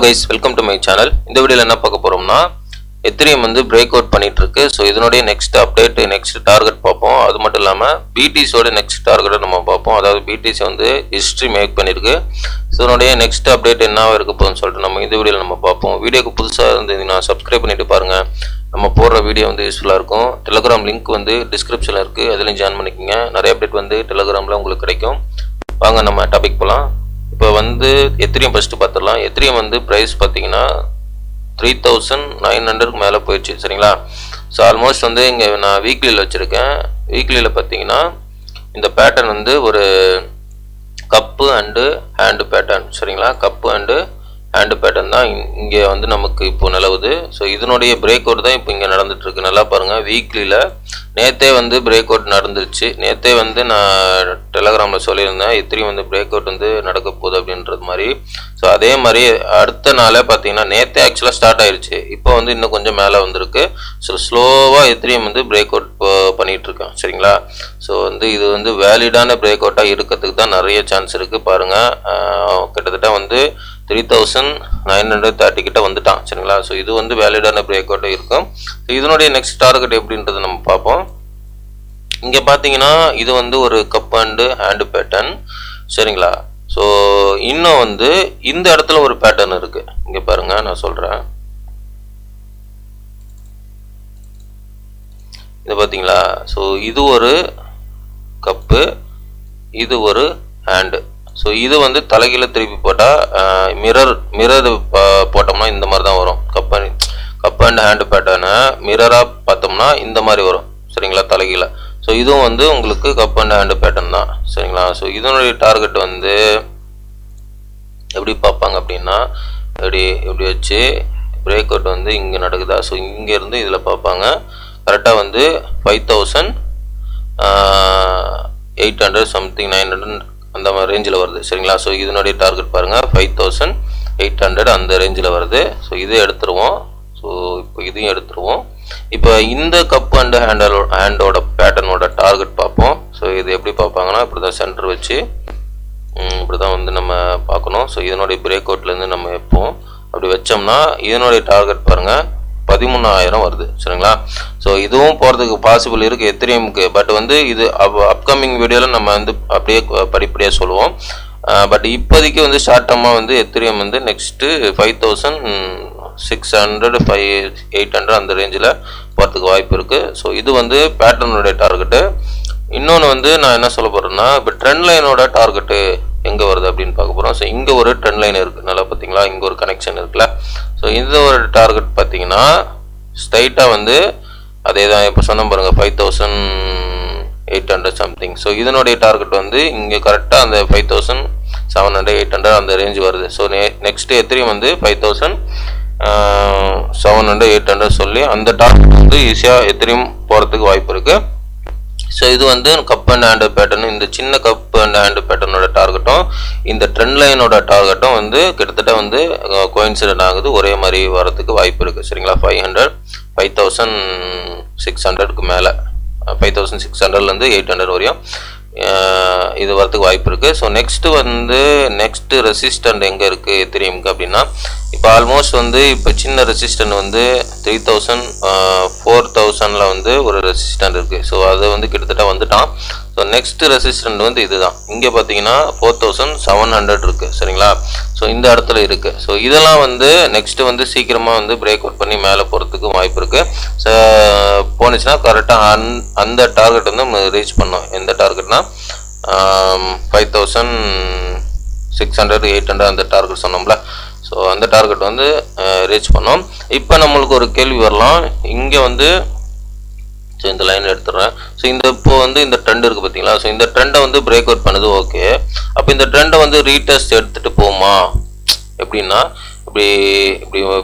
guys, welcome to my channel. இந்த வீடியோல என்ன பார்க்க போறோம்னா Ethereum வந்து பிரேக் அவுட் பண்ணிட்டு இருக்கு. சோ இதனுடைய நெக்ஸ்ட் அப்டேட் நெக்ஸ்ட் டார்கெட் பார்ப்போம். அது மட்டும் இல்லாம BTC ஓட நெக்ஸ்ட் டார்கெட்டை நம்ம பார்ப்போம். அதாவது BTC வந்து ஹிஸ்டரி மேக் பண்ணிருக்கு. சோ இதனுடைய நெக்ஸ்ட் அப்டேட் என்னவா இருக்க போகுதுன்னு சொல்லிட்டு நம்ம இந்த வீடியோல நம்ம பார்ப்போம். வீடியோக்கு புதுசா இருந்தீங்கன்னா சப்ஸ்கிரைப் பண்ணிட்டு பாருங்க. நம்ம போடுற வீடியோ வந்து யூஸ்ஃபுல்லா இருக்கும். டெலிகிராம் லிங்க் வந்து டிஸ்கிரிப்ஷன்ல இருக்கு. அதிலயும் ஜாயின் பண்ணிக்கங்க. நிறைய அப்டேட் வந்து டெலிகிராம்ல உங்களுக்கு கிடைக்கும். வாங்க நம்ம டாபிக் போலாம். இப்போ வந்து Ethereum ஃபர்ஸ்ட் பார்த்துடலாம். Ethereum வந்து பிரைஸ் பார்த்தீங்கன்னா 3900 மேலே போயிடுச்சு சரிங்களா. ஸோ ஆல்மோஸ்ட் வந்து இங்கே நான் வீக்லியில் வச்சுருக்கேன். வீக்லியில் பார்த்தீங்கன்னா இந்த பேட்டர்ன் வந்து ஒரு கப்பு அண்டு ஹேண்டு பேட்டர்ன் சரிங்களா. கப்பு அண்டு ஹேண்டு பேட்டர்ன் தான் இங்கே வந்து நமக்கு இப்போ நிலவுது. ஸோ இதனுடைய பிரேக் அவுட் தான் இப்போ இங்கே நடந்துட்டு இருக்கு. நல்லா பாருங்கள், வீக்லியில் நேற்றே வந்து பிரேக் அவுட் நடந்துருச்சு. நேற்றே வந்து நான் டெலகிராமில் சொல்லியிருந்தேன் Ethereum வந்து பிரேக் அவுட் வந்து நடக்க போகுது அப்படின்றது மாதிரி. ஸோ அதே மாதிரி அடுத்த நாளே பார்த்தீங்கன்னா நேற்றே ஆக்சுவலாக ஸ்டார்ட் ஆயிடுச்சு. இப்போ வந்து இன்னும் கொஞ்சம் மேலே வந்திருக்கு. ஸோ ஸ்லோவாக Ethereum வந்து பிரேக் அவுட் பண்ணிட்டு இருக்கேன் சரிங்களா. ஸோ வந்து இது வந்து வேலிடான பிரேக் அவுட்டாக இருக்கிறதுக்கு தான் நிறைய சான்ஸ் இருக்குது. பாருங்கள், கிட்டத்தட்ட வந்து 3930 கிட்ட வந்துட்டான் சரிங்களா. ஸோ இது வந்து வேலிடான பிரேக் அவுட்டாக இருக்கும். ஸோ இதனுடைய நெக்ஸ்ட் டார்கெட் எப்படின்றத நம்ம பார்ப்போம். இங்கே பார்த்தீங்கன்னா இது வந்து ஒரு கப் அண்டு ஹேண்டு பேட்டர்ன் சரிங்களா. ஸோ இன்னும் வந்து இந்த இடத்துல ஒரு பேட்டர்ன் இருக்கு. இங்கே பாருங்க, நான் சொல்றேன். இது பார்த்தீங்களா. ஸோ இது ஒரு கப்பு, இது ஒரு ஹேண்டு. ஸோ இது வந்து தலைகீழ திருப்பி போட்டால் மிரர் போட்டோம்னா இந்த மாதிரி தான் வரும். கப் அண்ட் ஹேண்டு பேட்டர்னை மிரராக பார்த்தோம்னா இந்த மாதிரி வரும் சரிங்களா, தலைகீழ. ஸோ இதுவும் வந்து உங்களுக்கு கப் அண்ட் ஹேண்டு பேட்டர்ன் தான் சரிங்களா. ஸோ இதனுடைய டார்கெட் வந்து எப்படி பார்ப்பாங்க அப்படின்னா, எப்படி வச்சு பிரேக் அவுட் வந்து இங்கே நடக்குதா. ஸோ இங்கேருந்து இதில் பார்ப்பாங்க. கரெக்டாக வந்து 5800 சம்திங் 900 அந்த மாதிரி ரேஞ்சில் வருது சரிங்களா. ஸோ இதனுடைய டார்கெட் பாருங்கள் 5800 அந்த ரேஞ்சில் வருது. ஸோ இதை எடுத்துருவோம். ஸோ இப்போ இதையும் எடுத்துருவோம். இப்போ இந்த கப் அண்ட் ஹேண்டோட பேட்டர்னோட டார்கெட் பார்ப்போம். ஸோ இது எப்படி பார்ப்பாங்கன்னா, இப்படி தான் சென்டர் வச்சு இப்படி தான் வந்து நம்ம பார்க்கணும். ஸோ இதனுடைய பிரேக் அவுட்லேருந்து நம்ம வைப்போம். அப்படி வச்சோம்னா இதனுடைய டார்கெட் பாருங்கள் 13000 வருது சரிங்களா. ஸோ இதுவும் போகிறதுக்கு பாசிபிள் இருக்குது Ethereumக்கு. பட் வந்து இது அப்கமிங் வீடியோவில் நம்ம வந்து அப்படியே படிப்படியாக சொல்லுவோம். பட் இப்போதைக்கு வந்து ஷார்ட் டர்மாக வந்து Ethereum வந்து நெக்ஸ்ட்டு 5600 5800 அந்த ரேஞ்சில் போகிறதுக்கு வாய்ப்பு இருக்குது. ஸோ இது வந்து பேட்டர்னுடைய டார்கெட்டு. இன்னொன்று வந்து நான் என்ன சொல்ல போகிறேன்னா, இப்போ ட்ரெண்ட் லைனோட டார்கெட்டு எங்கே வருது அப்படின்னு பார்க்க போகிறோம். ஸோ இங்கே ஒரு ட்ரெண்ட் லைன் இருக்குது. நல்லா பார்த்தீங்களா, இங்கே ஒரு கனெக்ஷன் இருக்குல்ல. ஸோ இந்த ஒரு டார்கெட் பார்த்தீங்கன்னா ஸ்ட்ரைட்டாக வந்து அதே தான் இப்போ சொன்ன பாருங்கள் 5800 சம்திங். ஸோ இதனுடைய டார்கெட் வந்து இங்கே கரெக்டாக அந்த 5700 800 அந்த ரேஞ்ச் வருது. ஸோ நெக்ஸ்ட்டு Ethereum வந்து 5700 800 சொல்லி அந்த டார்கெட் வந்து ஈஸியாக Ethereum போகிறதுக்கு வாய்ப்பு இருக்குது. ஸோ இது வந்து கப் அண்ட் ஹேண்டு பேட்டர்ன், இந்த சின்ன கப் அண்ட் ஹேண்டு பேட்டர்னோட டார்கெட்டும் இந்த ட்ரெண்ட் லைனோட டார்கெட்டும் வந்து கிட்டத்தட்ட வந்து கோயின்சிடென்ட் ஆகுது. ஒரே மாதிரி வரதுக்கு வாய்ப்பு இருக்குது சரிங்களா. 5600 மேலே 5600லேருந்து 800 வரையும் இது வரதுக்கு வாய்ப்பு இருக்குது. ஸோ நெக்ஸ்ட்டு ரெசிஸ்டன்ட் எங்கே இருக்குது Ethereumக்கு அப்படின்னா, இப்போ ஆல்மோஸ்ட் வந்து இப்போ சின்ன ரெசிஸ்டன்ட் வந்து 4000 வந்து ஒரு ரெசிஸ்டன்ட் இருக்குது. ஸோ அது வந்து கிட்டத்தட்ட வந்துட்டான். ஸோ நெக்ஸ்ட்டு ரெசிஸ்டன்ட் வந்து இதுதான். இங்கே பார்த்தீங்கன்னா 4700 இருக்குது சரிங்களா. ஸோ இந்த இடத்துல இருக்குது. ஸோ இதெல்லாம் வந்து நெக்ஸ்ட்டு வந்து சீக்கிரமாக வந்து பிரேக் அவுட் பண்ணி மேலே போகிறதுக்கு வாய்ப்பு இருக்குது. ஸோ போனுச்சுன்னா கரெக்டாக அந்த டார்கெட் வந்து நம்ம ரீச் பண்ணோம். எந்த டார்கெட்னா 5600 800 அந்த டார்கெட் சொன்னோம்ல. ஸோ அந்த டார்கெட் வந்து ரீச் பண்ணோம். இப்போ நம்மளுக்கு ஒரு கேள்வி வரலாம். இங்கே வந்து ஸோ இந்த லைன் எடுத்துடுறேன். ஸோ இப்போ வந்து இந்த ட்ரெண்ட் இருக்குது பார்த்தீங்களா. ஸோ இந்த ட்ரெண்டை வந்து பிரேக் அவுட் பண்ணுது. ஓகே, அப்போ இந்த ட்ரெண்டை வந்து ரீடெஸ்ட் எடுத்துகிட்டு போகுமா எப்படின்னா, இப்படி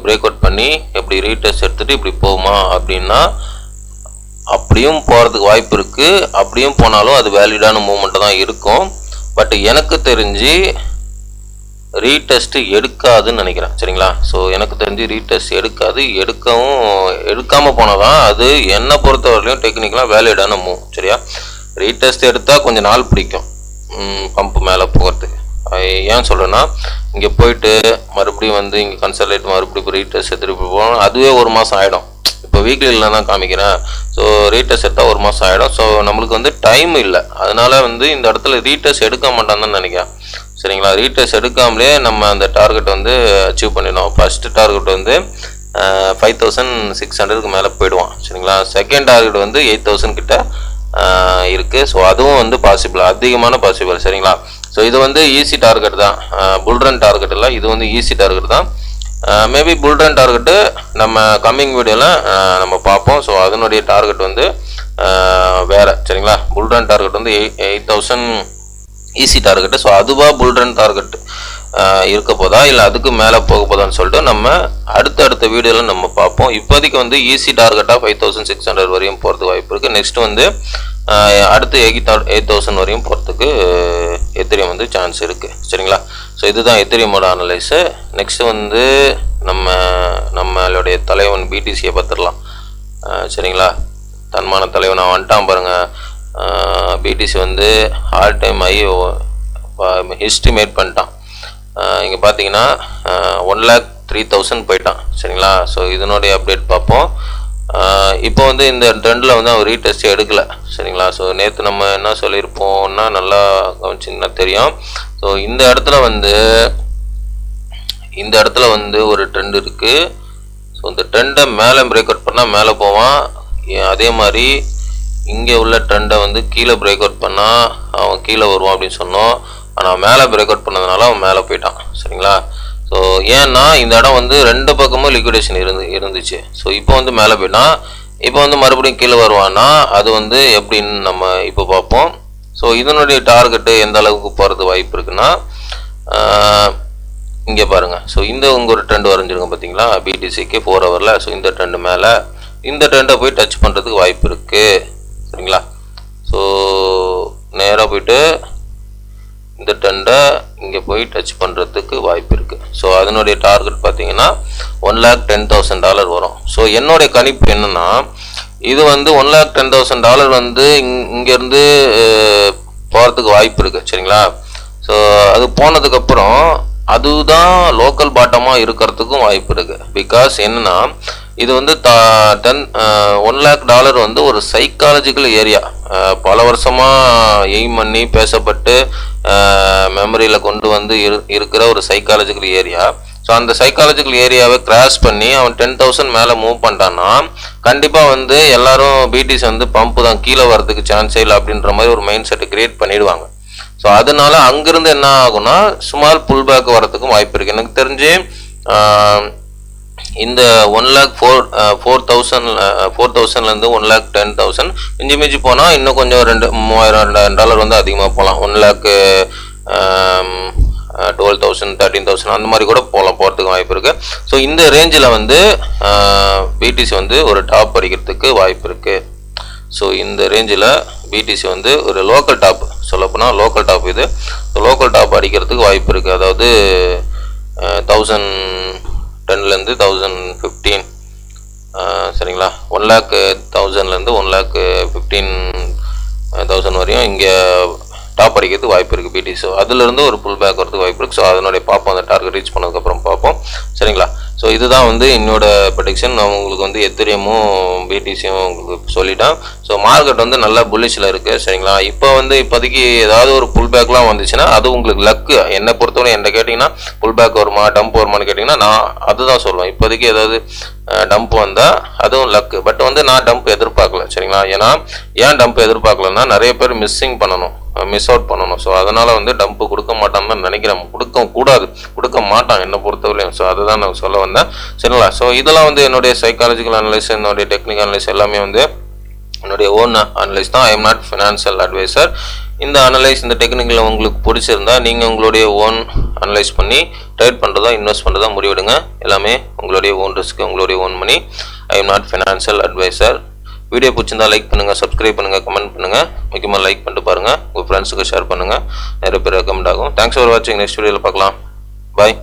பிரேக் அவுட் பண்ணி இப்படி ரீடெஸ்ட் எடுத்துகிட்டு இப்படி போகுமா அப்படின்னா, அப்படியும் போகிறதுக்கு வாய்ப்பு இருக்குது. அப்படியும் போனாலும் அது வேலிடான மூவ்மெண்ட்டாக தான் இருக்கும். பட் எனக்கு தெரிஞ்சு ரீடெஸ்ட் எடுக்காதுன்னு நினைக்கிறேன் சரிங்களா. ஸோ எனக்கு தெரிஞ்சு ரீடெஸ்ட் எடுக்காமல் போனதான் அது என்னை பொறுத்தவரையிலையும் டெக்னிக்கலாக வேலிடான மூவ் சரியா. ரீடெஸ்ட் எடுத்தால் கொஞ்சம் நாள் பிடிக்கும் பம்ப் மேலே போகிறதுக்கு. ஏன் சொல்கிறேன்னா, இங்கே போயிட்டு மறுபடியும் வந்து இங்கே கன்சல்டேட் மறுபடியும் ரீடெஸ்ட் எடுத்துகிட்டு போகணும். அதுவே ஒரு மாதம் ஆகிடும். இப்போ வீக்லியில் தான் காமிக்கிறேன். ஸோ ரீடெஸ்ட் எடுத்தால் ஒரு மாதம் ஆகிடும். ஸோ நம்மளுக்கு வந்து டைம் இல்லை. அதனால வந்து இந்த இடத்துல ரீடெஸ்ட் எடுக்க மாட்டான்னு தான் நினைக்கிறேன். சரிங்களா? ரீடெஸ்ட் எடுக்காமலே நம்ம அந்த டார்கெட் வந்து அச்சீவ் பண்ணிடணும். ஃபஸ்ட்டு டார்கெட் வந்து 5600 மேலே போயிடுவான். சரிங்களா? செகண்ட் டார்கெட் வந்து 8000 கிட்ட இருக்குது. ஸோ அதுவும் வந்து பாசிபிள், அதிகமான பாசிபிள். சரிங்களா? ஸோ இது வந்து ஈஸி டார்கெட் தான், புல்ரன் டார்கெட் இல்லை, இது வந்து ஈஸி டார்கெட் தான். மேபி புல்ரன் டார்கெட்டு நம்ம கம்மிங் வீடியோவில் நம்ம பார்ப்போம். ஸோ அதனுடைய டார்கெட் வந்து வேறு. சரிங்களா? புல்ரன் டார்கெட் வந்து 8000 ஈஸி டார்கெட்டு. ஸோ அதுவாக புல்ரன் டார்கெட் இருக்க போதா இல்லை அதுக்கு மேலே போக போதான்னு சொல்லிட்டு நம்ம அடுத்த வீடியோவில் நம்ம பார்ப்போம். இப்போதைக்கு வந்து ஈஸி டார்கெட்டாக 5600 வரையும் போகிறதுக்கு வாய்ப்பு இருக்குது. நெக்ஸ்ட் வந்து அடுத்து 8000 வரையும் போகிறதுக்கு எத்திரியம் வந்து சான்ஸ் இருக்குது. சரிங்களா? ஸோ இதுதான் எத்திரியமோட அனலைஸு. நெக்ஸ்ட் வந்து நம்மளுடைய தலைவன் பிடிசியை பார்த்துடலாம். சரிங்களா? தன்மான தலைவன் வந்துட்டான் பாருங்கள். பிடிசி வந்து all time high history made பண்ணிட்டான். இங்கே பார்த்தீங்கன்னா 1,03,000 போயிட்டான். சரிங்களா? ஸோ இதனுடைய அப்டேட் பார்ப்போம். இப்போ வந்து இந்த ட்ரெண்டில் வந்து அவன் ரீடெஸ்ட் எடுக்கலை. சரிங்களா? ஸோ நேற்று நம்ம என்ன சொல்லியிருப்போம்னா நல்லா கவனிச்சிங்கன்னா தெரியும். ஸோ இந்த இடத்துல வந்து ஒரு ட்ரெண்ட் இருக்குது. ஸோ இந்த ட்ரெண்டை மேலே பிரேக் அவுட் பண்ணால் மேலே போவான். அதே மாதிரி இங்கே உள்ள ட்ரெண்டை வந்து கீழே பிரேக் அவுட் பண்ணால் அவன் கீழே வருவான் அப்படின்னு சொன்னோம். ஆனால் மேலே பிரேக் அவுட் பண்ணதுனால அவன் மேலே போயிட்டான். சரிங்களா? ஸோ ஏன்னா இந்த இடம் வந்து ரெண்டு பக்கமும் லிக்விடேஷன் இருந்துச்சு. ஸோ இப்போ வந்து மேலே போயிட்டான். இப்போ வந்து மறுபடியும் கீழே வருவான்னா அது வந்து எப்படின்னு நம்ம இப்போ பார்ப்போம். ஸோ இதனுடைய டார்கெட்டு எந்த அளவுக்கு போகிறது வாய்ப்பு இருக்குன்னா இங்கே பாருங்கள். ஸோ உங்கள் ஒரு ட்ரெண்ட் வரைஞ்சிருங்க பார்த்தீங்களா பிடிசிக்கு 4 ஹவரில். ஸோ இந்த ட்ரெண்டு மேலே இந்த ட்ரெண்டை போய் டச் பண்ணுறதுக்கு வாய்ப்பு இருக்குது. சரிங்களா? ஸோ நேராக போயிட்டு இந்த ட்ரெண்டை இங்கே போய் டச் பண்ணுறதுக்கு வாய்ப்பு இருக்குது. ஸோ அதனுடைய டார்கெட் பார்த்தீங்கன்னா $1,10,000 வரும். ஸோ என்னுடைய கணிப்பு என்னென்னா இது வந்து $1,10,000 வந்து இங்கேருந்து போகிறதுக்கு வாய்ப்பு இருக்குது. சரிங்களா? ஸோ அது போனதுக்கப்புறம் அதுதான் லோக்கல் பாட்டமாக இருக்கிறதுக்கும் வாய்ப்பு இருக்குது. பிகாஸ் என்னென்னா இது வந்து $1,00,000 வந்து ஒரு சைக்காலஜிக்கல் ஏரியா. பல வருஷமாக எய்ம் பண்ணி பேசப்பட்டு மெமரியில் கொண்டு வந்து இருக்கிற ஒரு சைக்காலஜிக்கல் ஏரியா. ஸோ அந்த சைக்காலஜிக்கல் ஏரியாவை கிராஸ் பண்ணி அவன் 10,000 மேலே மூவ் பண்ணிட்டான்னா கண்டிப்பாக வந்து எல்லாரும் பிடிசி வந்து பம்பு தான், கீழே வரதுக்கு சான்ஸே இல்லை அப்படின்ற மாதிரி ஒரு மைண்ட் செட்டை கிரியேட் பண்ணிடுவாங்க. ஸோ அதனால அங்கிருந்து என்ன ஆகும்னா ஸ்மால் புல் பேக் வரதுக்கும் வாய்ப்பு இருக்குது. எனக்கு தெரிஞ்சு இந்த 1,04,000 1,10,000 மிஞ்சி போனால் இன்னும் கொஞ்சம் $3,000 வந்து அதிகமாக போகலாம். 1,12,000 13,000 அந்த மாதிரி கூட போகிறதுக்கு வாய்ப்பு இருக்குது. ஸோ இந்த ரேஞ்சில் வந்து பிடிசி வந்து ஒரு டாப் அடிக்கிறதுக்கு வாய்ப்பு இருக்குது. ஸோ இந்த ரேஞ்சில் பிடிசி வந்து ஒரு லோக்கல் டாப், சொல்லப்போனால் லோக்கல் டாப் இது. லோக்கல் டாப் அடிக்கிறதுக்கு வாய்ப்பு இருக்குது. அதாவது 1010லேருந்து 1015. சரிங்களா? 1,00,000லேருந்து 1,15,000 வரையும் இங்கே டாப் அடிக்கிறதுக்கு வாய்ப்பு இருக்குது பிடிசி. ஸோ அதுலேருந்து ஒரு புல் பேக் வரதுக்கு வாய்ப்பு இருக்குது. ஸோ அதனுடைய பார்ப்போம், அந்த டார்கெட் ரீச் பண்ணதுக்கப்புறம் பார்ப்போம். சரிங்களா? ஸோ இதுதான் வந்து என்னோட ப்ரெடிக்ஷன். நான் உங்களுக்கு வந்து எத்திரியமும் பிடிசியும் உங்களுக்கு சொல்லிட்டேன். ஸோ மார்க்கெட் வந்து நல்லா புல்லிஷில் இருக்குது. சரிங்களா? இப்போ வந்து இப்போதைக்கு ஏதாவது ஒரு புல் பேக்லாம் வந்துச்சுன்னா அது உங்களுக்கு லக்கு. என்னை பொறுத்தவரை என்ன கேட்டிங்கன்னா புல் பேக் வருமா டம்ப் வருமானு கேட்டிங்கன்னா நான் அதுதான் சொல்லுவேன். இப்போதைக்கு ஏதாவது டம்ப் வந்தால் அதுவும் லக்கு. பட் வந்து நான் டம்ப் எதிர்பார்க்கல. சரிங்களா? ஏன் டம்ப் எதிர்பார்க்கலன்னா நிறைய பேர் மிஸ் அவுட் பண்ணணும். ஸோ அதனால் வந்து டம்ப்பு கொடுக்க மாட்டான்னு தான் நினைக்கிறேன். கொடுக்க மாட்டான் என்னை பொறுத்தவரையும். ஸோ அதுதான் நான் சொல்ல வந்தேன். சரிங்களா? ஸோ இதெல்லாம் வந்து என்னுடைய சைக்காலஜிக்கல் அனலைஸ், என்னுடைய டெக்னிக்கல் அனலைஸ் எல்லாமே வந்து என்னுடைய ஓன் அனலைஸ் தான். I am not financial advisor. இந்த அனலைஸ், இந்த டெக்னிக்கல் உங்களுக்கு பிடிச்சிருந்தா நீங்கள் உங்களுடைய ஓன் அனலைஸ் பண்ணி ட்ரேட் பண்ணுறதா இன்வெஸ்ட் பண்ணுறதா முடிவெடுங்க. எல்லாமே உங்களுடைய ஓன் ரிஸ்க், உங்களுடைய own money. I am not financial advisor. Video பிடிச்சிருந்தா லைக் பண்ணுங்கள், சப்ஸ்கிரைப் பண்ணுங்கள், கமெண்ட் பண்ணுங்கள். முக்கியமாக லைக் பண்ணிட்டு பாருங்கள். உங்கள் ஃப்ரெண்ட்ஸுக்கு ஷேர் பண்ணுங்கள். நிறைய பேர் ரெக்கமெண்ட் ஆகும். தேங்க்ஸ் ஃபார் வாட்சிங். நெக்ஸ்ட் வீடியோவில் பார்க்கலாம். பாய்.